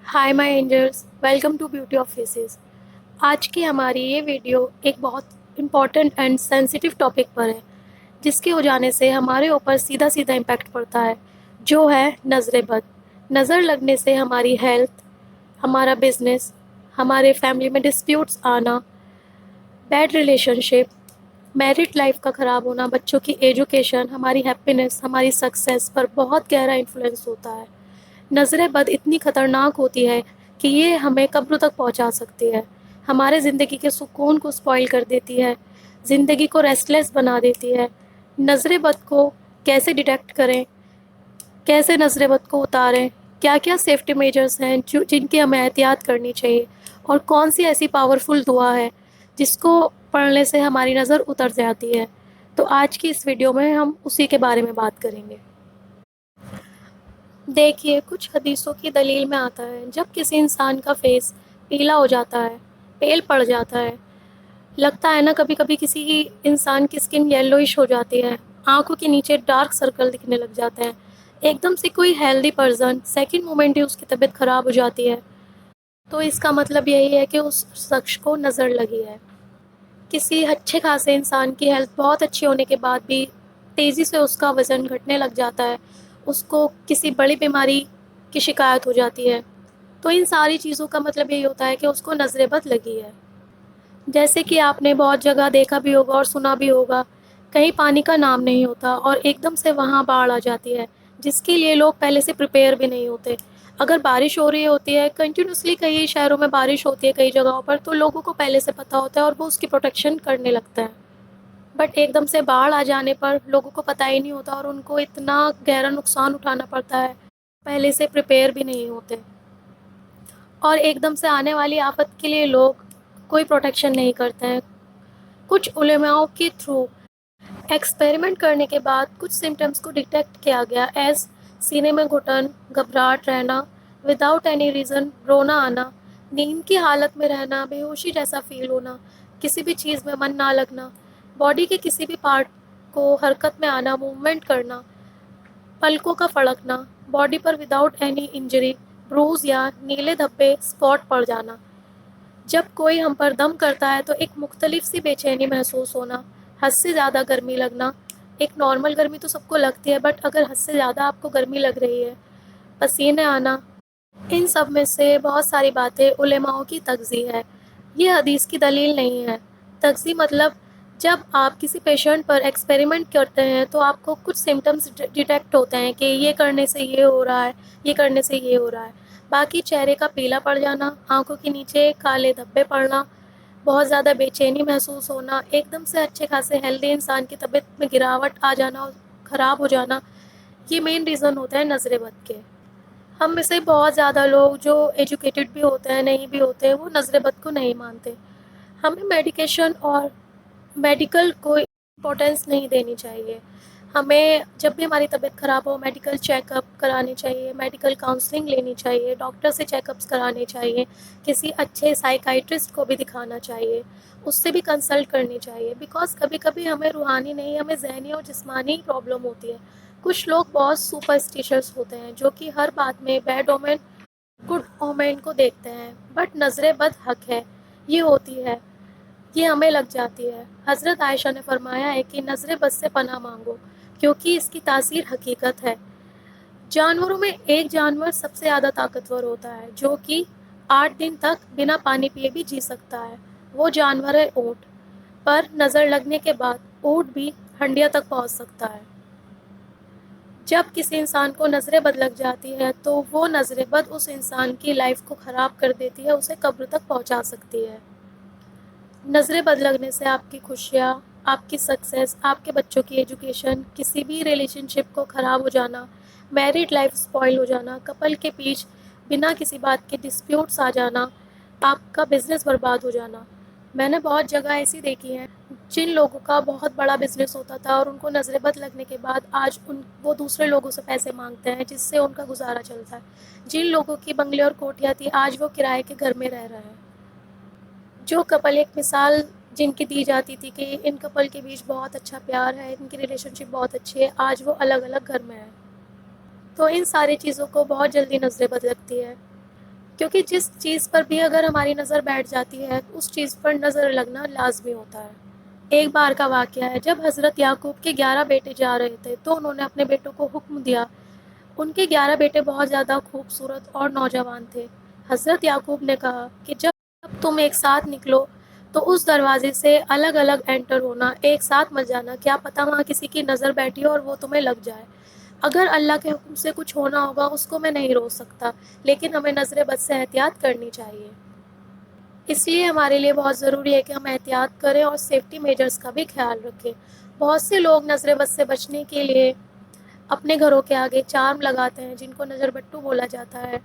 High my angels, welcome to beauty of faces. آج کی ہماری یہ ویڈیو ایک بہت امپورٹنٹ اینڈ سینسیٹیو ٹاپک پر ہے، جس کے ہو جانے سے ہمارے اوپر سیدھا سیدھا امپیکٹ پڑتا ہے، جو ہے نظر بد۔ نظر لگنے سے ہماری ہیلتھ، ہمارا بزنس، ہمارے فیملی میں ڈسپیوٹس آنا، بیڈ ریلیشن شپ، میرٹ لائف کا خراب ہونا، بچوں کی ایجوکیشن، ہماری ہیپینس، ہماری سکسیس پر بہت گہرا انفلوئنس ہوتا ہے۔ نظر بد اتنی خطرناک ہوتی ہے کہ یہ ہمیں قبر تک پہنچا سکتی ہے، ہمارے زندگی کے سکون کو سپوائل کر دیتی ہے، زندگی کو ریسٹلیس بنا دیتی ہے۔ نظر بد کو کیسے ڈیٹیکٹ کریں، کیسے نظر بد کو اتاریں، کیا کیا سیفٹی میجرز ہیں جن کی ہمیں احتیاط کرنی چاہیے، اور کون سی ایسی پاورفل دعا ہے جس کو پڑھنے سے ہماری نظر اتر جاتی ہے۔ تو آج کی اس ویڈیو میں ہم اسی کے بارے میں بات کریں گے۔ دیکھیے، کچھ حدیثوں کی دلیل میں آتا ہے جب کسی انسان کا فیس پیلا ہو جاتا ہے، پیل پڑ جاتا ہے، لگتا ہے نا کبھی کبھی کسی انسان کی اسکن یلوئش ہو جاتی ہے، آنکھوں کے نیچے ڈارک سرکل دکھنے لگ جاتے ہیں، ایک دم سے کوئی ہیلدی پرسن سیکنڈ مومنٹ ہی اس کی طبیعت خراب ہو جاتی ہے، تو اس کا مطلب یہی ہے کہ اس شخص کو نظر لگی ہے۔ کسی اچھے خاصے انسان کی ہیلتھ بہت اچھی ہونے کے بعد بھی تیزی سے اس کا وزن گھٹنے لگ جاتا ہے، اس کو کسی بڑی بیماری کی شکایت ہو جاتی ہے، تو ان ساری چیزوں کا مطلب یہی ہوتا ہے کہ اس کو نظر بد لگی ہے۔ جیسے کہ آپ نے بہت جگہ دیکھا بھی ہوگا اور سنا بھی ہوگا، کہیں پانی کا نام نہیں ہوتا اور ایک دم سے وہاں باڑھ آ جاتی ہے، جس کے لیے لوگ پہلے سے پریپیئر بھی نہیں ہوتے۔ اگر بارش ہو رہی ہوتی ہے کنٹینیوسلی، کئی شہروں میں بارش ہوتی ہے کئی جگہوں پر، تو لوگوں کو پہلے سے پتہ ہوتا ہے اور وہ اس کی پروٹیکشن کرنے لگتا ہے۔ بٹ ایک دم سے باڑھ آ جانے پر لوگوں کو پتہ ہی نہیں ہوتا اور ان کو اتنا گہرا نقصان اٹھانا پڑتا ہے، پہلے سے پریپیئر بھی نہیں ہوتے، اور ایک دم سے آنے والی آفت کے لیے لوگ کوئی پروٹیکشن نہیں کرتے ہیں۔ کچھ علماء کے تھرو ایکسپیریمنٹ کرنے کے بعد کچھ سمٹمز کو ڈیٹیکٹ کیا گیا، ایز سینے میں گھٹن، گھبراہٹ رہنا وداؤٹ اینی ریزن، رونا آنا، نیند کی حالت میں رہنا، بے ہوشی جیسا فیل ہونا، کسی بھی چیز میں من نہ لگنا، باڈی کے کسی بھی پارٹ کو حرکت میں آنا، موومنٹ کرنا، پلکوں کا فڑکنا، باڈی پر وداؤٹ اینی انجری، بروز یا نیلے دھبے اسپاٹ پڑ جانا۔ جب کوئی ہم پر دم کرتا ہے تو ایک مختلف سی بے چینی محسوس ہونا، حد سے زیادہ گرمی لگنا، ایک نارمل گرمی تو سب کو لگتی ہے، بٹ اگر حد سے زیادہ آپ کو گرمی لگ رہی ہے، پسینے آنا، ان سب میں سے بہت ساری باتیں علماء کی تغذیہ ہے، یہ حدیث کی دلیل نہیں ہے۔ تغذیہ مطلب جب آپ کسی پیشنٹ پر ایکسپیریمنٹ کرتے ہیں تو آپ کو کچھ سمٹمز ڈیٹیکٹ ہوتے ہیں کہ یہ کرنے سے یہ ہو رہا ہے، یہ کرنے سے یہ ہو رہا ہے۔ باقی چہرے کا پیلا پڑ جانا، آنکھوں کے نیچے کالے دھبے پڑنا، بہت زیادہ بے چینی محسوس ہونا، ایک دم سے اچھے خاصے ہیلدی انسان کی طبیعت میں گراوٹ آ جانا اور خراب ہو جانا، یہ مین ریزن ہوتا ہے نظر بد کے۔ ہم میں سے بہت زیادہ لوگ جو ایجوکیٹڈ بھی ہوتے ہیں، نہیں بھی ہوتے، وہ نظر بد کو نہیں مانتے۔ ہمیں میڈیکیشن اور میڈیکل کو امپورٹینس نہیں دینی چاہیے۔ ہمیں جب بھی ہماری طبیعت خراب ہو میڈیکل چیک اپ کرانی چاہیے، میڈیکل کاؤنسلنگ لینی چاہیے، ڈاکٹر سے چیک اپس کرانے چاہیے، کسی اچھے سائیکائٹرسٹ کو بھی دکھانا چاہیے، اس سے بھی کنسلٹ کرنی چاہیے، بیکاز کبھی کبھی ہمیں روحانی نہیں، ہمیں ذہنی اور جسمانی پرابلم ہوتی ہے۔ کچھ لوگ بہت سپرسٹیشس ہوتے ہیں جو کہ ہر بات میں بیڈ اومن گڈ اومن کو دیکھتے ہیں، بٹ نظر بد حق ہے، یہ ہوتی ہے، یہ ہمیں لگ جاتی ہے۔ حضرت عائشہ نے فرمایا ہے کہ نظر بد سے پناہ مانگو، کیونکہ اس کی تاثیر حقیقت ہے۔ جانوروں میں ایک جانور سب سے زیادہ طاقتور ہوتا ہے جو کہ 8 دن تک بنا پانی پیے بھی جی سکتا ہے، وہ جانور ہے اونٹ۔ پر نظر لگنے کے بعد اونٹ بھی ہنڈیا تک پہنچ سکتا ہے۔ جب کسی انسان کو نظر بد لگ جاتی ہے تو وہ نظر بد اس انسان کی لائف کو خراب کر دیتی ہے، اسے قبر تک پہنچا سکتی ہے۔ نظر بد لگنے سے آپ کی خوشیاں، آپ کی سکسیس، آپ کے بچوں کی ایجوکیشن، کسی بھی ریلیشن شپ کو خراب ہو جانا، میرڈ لائف سپوائل ہو جانا، کپل کے بیچ بنا کسی بات کے ڈسپیوٹس آ جانا، آپ کا بزنس برباد ہو جانا۔ میں نے بہت جگہ ایسی دیکھی ہیں جن لوگوں کا بہت بڑا بزنس ہوتا تھا اور ان کو نظر بد لگنے کے بعد آج وہ دوسرے لوگوں سے پیسے مانگتے ہیں جس سے ان کا گزارا چلتا ہے۔ جن لوگوں کی بنگلے اور کوٹیاں تھی آج وہ کرائے کے گھر میں رہ رہے ہیں۔ جو کپل، ایک مثال جن کی دی جاتی تھی کہ ان کپل کے بیچ بہت اچھا پیار ہے، ان کی ریلیشن شپ بہت اچھی ہے، آج وہ الگ الگ گھر میں ہیں۔ تو ان ساری چیزوں کو بہت جلدی نظر بد لگتی ہے۔ کیونکہ جس چیز پر بھی اگر ہماری نظر بیٹھ جاتی ہے اس چیز پر نظر لگنا لازمی ہوتا ہے۔ ایک بار کا واقعہ ہے، جب حضرت یعقوب کے 11 بیٹے جا رہے تھے تو انہوں نے اپنے بیٹوں کو حکم دیا۔ ان کے 11 بیٹے بہت زیادہ خوبصورت اور نوجوان تھے۔ حضرت یعقوب نے کہا کہ جب تم ایک ساتھ نکلو تو اس دروازے سے الگ الگ انٹر ہونا، ایک ساتھ مت جانا، کیا پتہ وہاں کسی کی نظر بیٹھی ہو اور وہ تمہیں لگ جائے۔ اگر اللہ کے حکم سے کچھ ہونا ہوگا اس کو میں نہیں روک سکتا، لیکن ہمیں نظر بد سے احتیاط کرنی چاہیے۔ اس لیے ہمارے لیے بہت ضروری ہے کہ ہم احتیاط کریں اور سیفٹی میجرز کا بھی خیال رکھیں۔ بہت سے لوگ نظر بد سے بچنے کے لیے اپنے گھروں کے آگے چارم لگاتے ہیں، جن کو نظر بٹو بولا جاتا ہے۔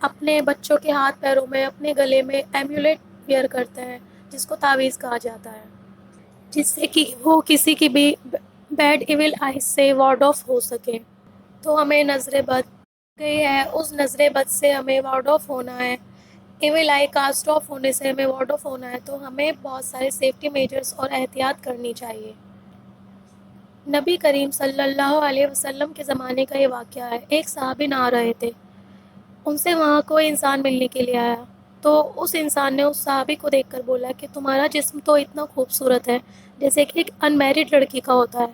اپنے بچوں کے ہاتھ پیروں میں، اپنے گلے میں ایمولیٹ ویئر کرتے ہیں، جس کو تعویذ کہا جاتا ہے، جس سے کہ وہ کسی کی بھی بیڈ ایول آئیز سے وارڈ آف ہو سکے۔ تو ہمیں نظر بد گئی ہے، اس نظر بد سے ہمیں وارڈ آف ہونا ہے، ایول آئی کاسٹ آف ہونے سے ہمیں وارڈ آف ہونا ہے، تو ہمیں بہت سارے سیفٹی میجرز اور احتیاط کرنی چاہیے۔ نبی کریم صلی اللہ علیہ وسلم کے زمانے کا یہ واقعہ ہے۔ ایک صحابی نہا رہے تھے، ان سے وہاں کوئی انسان ملنے کے لیے آیا، تو اس انسان نے اس صحابی کو دیکھ کر بولا کہ تمہارا جسم تو اتنا خوبصورت ہے جیسے کہ ایک ان میرڈ لڑکی کا ہوتا ہے۔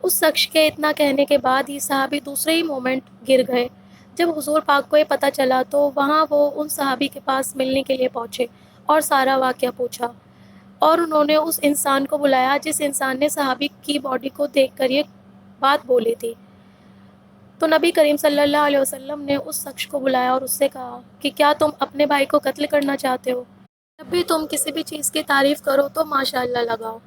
اس شخص کے اتنا کہنے کے بعد ہی صحابی دوسرے ہی مومنٹ گر گئے۔ جب حضور پاک کو یہ پتہ چلا تو وہاں وہ ان صحابی کے پاس ملنے کے لیے پہنچے اور سارا واقعہ پوچھا، اور انہوں نے اس انسان کو بلایا جس انسان نے صحابی کی باڈی کو دیکھ کر یہ بات بولی تھی۔ تو نبی کریم صلی اللہ علیہ وسلم نے اس شخص کو بلایا اور اس سے کہا کہ کیا تم اپنے بھائی کو قتل کرنا چاہتے ہو؟ جب بھی تم کسی بھی چیز کی تعریف کرو تو ماشاء اللہ لگاؤ۔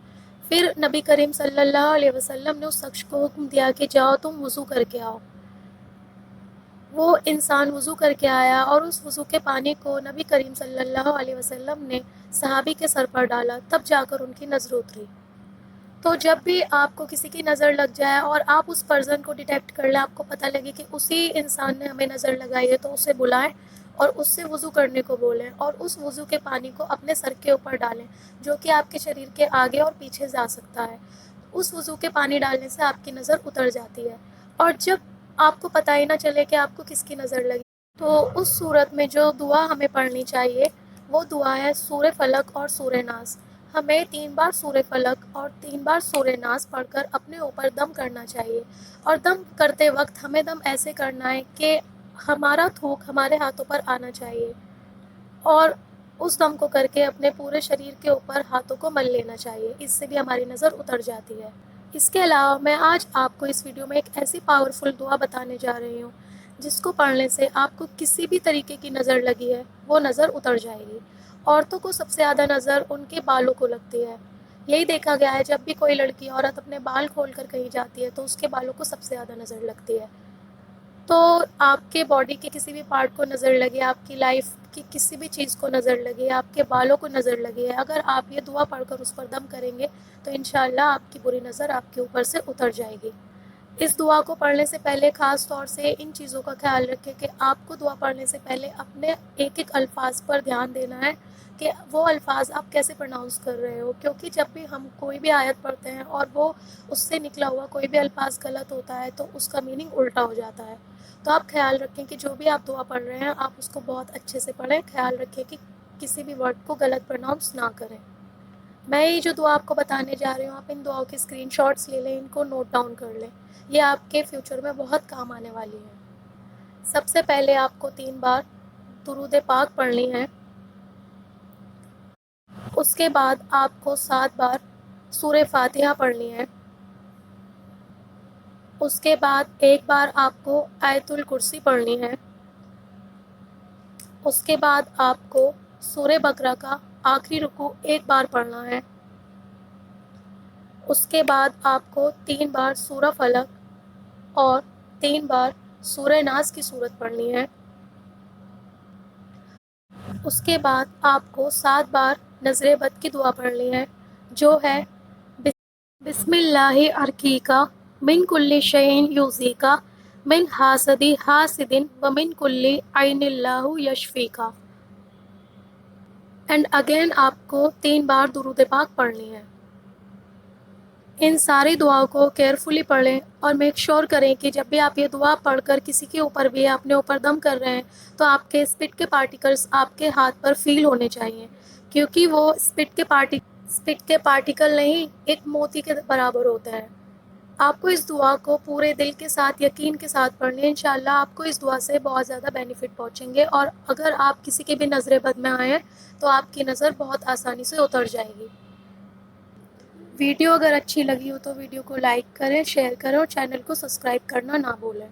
پھر نبی کریم صلی اللہ علیہ وسلم نے اس شخص کو حکم دیا کہ جاؤ تم وضو کر کے آؤ۔ وہ انسان وضو کر کے آیا اور اس وضو کے پانی کو نبی کریم صلی اللہ علیہ وسلم نے صحابی کے سر پر ڈالا، تب جا کر ان کی نظر اتری۔ تو جب بھی آپ کو کسی کی نظر لگ جائے اور آپ اس پرسن کو ڈیٹیکٹ کر لیں، آپ کو پتہ لگے کہ اسی انسان نے ہمیں نظر لگائی ہے، تو اسے بلائیں اور اس سے وضو کرنے کو بولیں اور اس وضو کے پانی کو اپنے سر کے اوپر ڈالیں، جو کہ آپ کے شریر کے آگے اور پیچھے جا سکتا ہے۔ اس وضو کے پانی ڈالنے سے آپ کی نظر اتر جاتی ہے، اور جب آپ کو پتہ ہی نہ چلے کہ آپ کو کس کی نظر لگی، تو اس صورت میں جو دعا ہمیں پڑھنی چاہیے وہ دعا ہے سورہ فلق اور سورہ ناس۔ ہمیں 3 بار سورہ فلق اور 3 بار سورہ ناس پڑھ کر اپنے اوپر دم کرنا چاہیے، اور دم کرتے وقت ہمیں دم ایسے کرنا ہے کہ ہمارا تھوک ہمارے ہاتھوں پر آنا چاہیے، اور اس دم کو کر کے اپنے پورے شریر کے اوپر ہاتھوں کو مل لینا چاہیے۔ اس سے بھی ہماری نظر اتر جاتی ہے۔ اس کے علاوہ میں آج آپ کو اس ویڈیو میں ایک ایسی پاورفل دعا بتانے جا رہی ہوں جس کو پڑھنے سے آپ کو کسی بھی طریقے کی نظر لگی ہے وہ نظر اتر جائے گی۔ عورتوں کو سب سے زیادہ نظر ان کے بالوں کو لگتی ہے۔ یہی دیکھا گیا ہے، جب بھی کوئی لڑکی عورت اپنے بال کھول کر کہیں جاتی ہے تو اس کے بالوں کو سب سے زیادہ نظر لگتی ہے۔ تو آپ کے باڈی کے کسی بھی پارٹ کو نظر لگے، آپ کی لائف کی کسی بھی چیز کو نظر لگے، آپ کے بالوں کو نظر لگے، اگر آپ یہ دعا پڑھ کر اس پر دم کریں گے تو انشاءاللہ آپ کی بری نظر آپ کے اوپر سے اتر جائے گی۔ اس دعا کو پڑھنے سے پہلے خاص طور سے ان چیزوں کا خیال رکھیں کہ آپ کو دعا پڑھنے سے پہلے اپنے ایک ایک الفاظ پر دھیان دینا ہے کہ وہ الفاظ آپ کیسے پروناؤنس کر رہے ہو، کیونکہ جب بھی ہم کوئی بھی آیت پڑھتے ہیں اور وہ اس سے نکلا ہوا کوئی بھی الفاظ غلط ہوتا ہے تو اس کا میننگ الٹا ہو جاتا ہے۔ تو آپ خیال رکھیں کہ جو بھی آپ دعا پڑھ رہے ہیں آپ اس کو بہت اچھے سے پڑھیں، خیال رکھیں کہ کسی بھی ورڈ کو غلط پروناؤنس نہ کریں۔ میں یہ جو دعا آپ کو بتانے جا رہی ہوں، آپ ان دعاؤں کے اسکرین شاٹس لے لیں، ان کو نوٹ ڈاؤن کر لیں، یہ آپ کے فیوچر میں بہت کام آنے والی ہے۔ سب سے پہلے آپ کو 3 بار درود پاک پڑھنی ہے، اس کے بعد آپ کو 7 بار سورہ فاتحہ پڑھنی ہے، اس کے بعد 1 بار آپ کو آیت الکرسی پڑھنی ہے، اس کے بعد آپ کو سورہ بقرہ کا آخری رکوع 1 بار پڑھنا ہے، اس کے بعد آپ کو 3 بار سورہ فلق اور 3 بار سورہ ناس کی صورت پڑھنی ہے، اس کے بعد آپ کو 7 بار نظر بد کی دعا پڑھنی ہے، جو ہے بسم اللہ ارقیکا من کل شیء یؤذیکا من حاسد حاسد ومن کل عین اللہ یشفیکا۔ اینڈ اگین آپ کو 3 بار درود پاک پڑھنی ہے۔ ان ساری دعاؤں کو کیئرفلی پڑھیں اور میک شور کریں کہ جب بھی آپ یہ دعا پڑھ کر کسی کے اوپر بھی اپنے اوپر دم کر رہے ہیں تو آپ کے اسپٹ کے پارٹیکلز آپ کے ہاتھ پر فیل ہونے چاہیے، کیونکہ وہ اسپٹ کے پارٹیکل نہیں، ایک موتی کے برابر ہوتا ہے۔ آپ کو اس دعا کو پورے دل کے ساتھ یقین کے ساتھ پڑھنا ہے، انشاءاللہ آپ کو اس دعا سے بہت زیادہ بینیفٹ پہنچیں گے، اور اگر آپ کسی کی بھی نظر بد میں آئے ہیں تو آپ کی نظر بہت آسانی سے اتر جائے گی۔ ویڈیو اگر اچھی لگی ہو تو ویڈیو کو لائک کریں، شیئر کریں اور چینل کو سبسکرائب کرنا نہ بھولیں۔